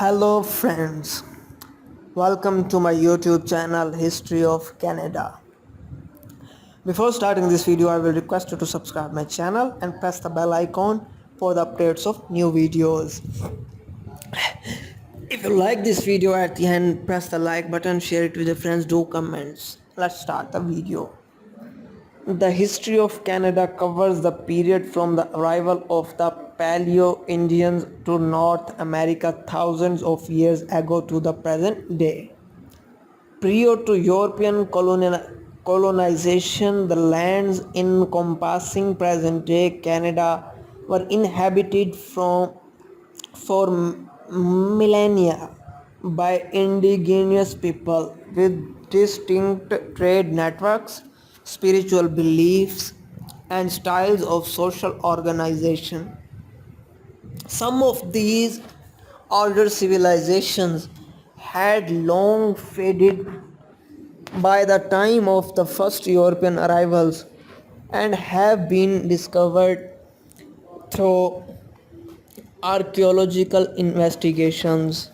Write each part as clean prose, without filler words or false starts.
Hello friends, welcome to my YouTube channel History of Canada. Before starting this video, I will request you to subscribe my channel and press the bell icon for the updates of new videos. If you like this video at the end, press the like button, share it with your friends, do comments. Let's start the video. The history of Canada covers the period from the arrival of the Paleo-Indians to North America thousands of years ago to the present day. Prior to European colonization, the lands encompassing present-day Canada were inhabited for millennia by indigenous people with distinct trade networks, spiritual beliefs, and styles of social organization. Some of these older civilizations had long faded by the time of the first European arrivals and have been discovered through archaeological investigations.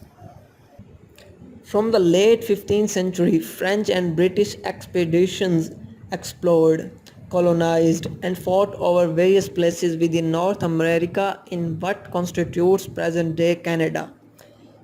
From the late 15th century, French and British expeditions explored, colonized, and fought over various places within North America in what constitutes present-day Canada.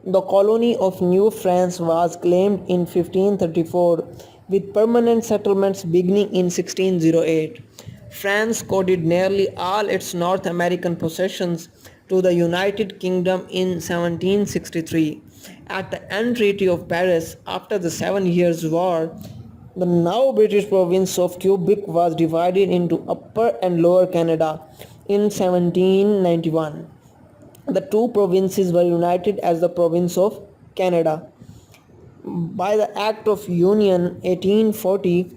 The colony of New France was claimed in 1534, with permanent settlements beginning in 1608. France ceded nearly all its North American possessions to the United Kingdom in 1763. At the End Treaty of Paris, after the Seven Years' War, the now British province of Quebec was divided into Upper and Lower Canada in 1791. The two provinces were united as the province of Canada. By the Act of Union 1840,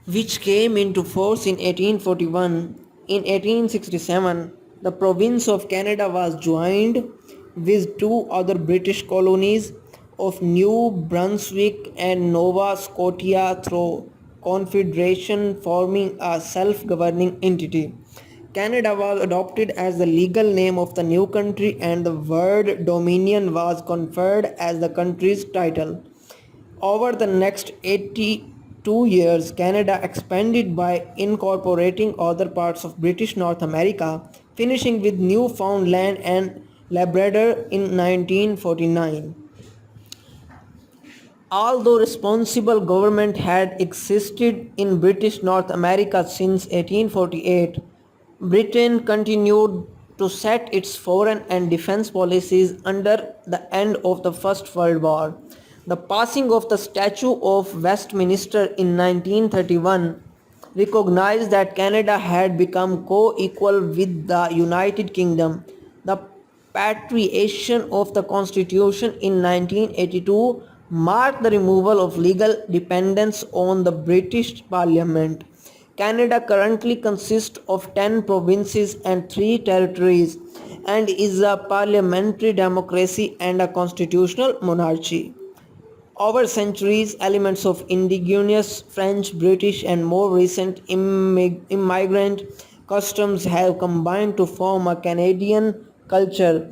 which came into force in 1841, in 1867, the province of Canada was joined with two other British colonies of New Brunswick and Nova Scotia through confederation, forming a self-governing entity. Canada was adopted as the legal name of the new country and the word Dominion was conferred as the country's title. Over the next 82 years, Canada expanded by incorporating other parts of British North America, finishing with Newfoundland and Labrador in 1949. Although responsible government had existed in British North America since 1848, Britain continued to set its foreign and defense policies under the end of the First World War. The passing of the Statute of Westminster in 1931 recognized that Canada had become co-equal with the United Kingdom. The patriation of the Constitution in 1982 marked the removal of legal dependence on the British Parliament. Canada currently consists of 10 provinces and 3 territories and is a parliamentary democracy and a constitutional monarchy. Over centuries, elements of indigenous French, British, and more recent immigrant customs have combined to form a Canadian culture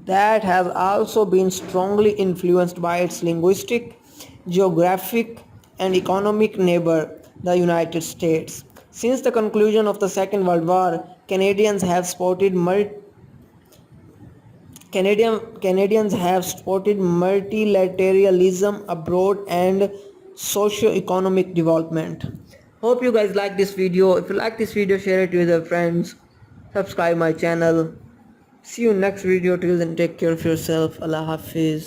that has also been strongly influenced by its linguistic, geographic, and economic neighbor, the United States. Since the conclusion of the Second World War, Canadians have supported multilateralism abroad and socio-economic development. Hope you guys like this video. If you like this video, share it with your friends. Subscribe my channel. See you next video. Till then, take care of yourself. Allah Hafiz.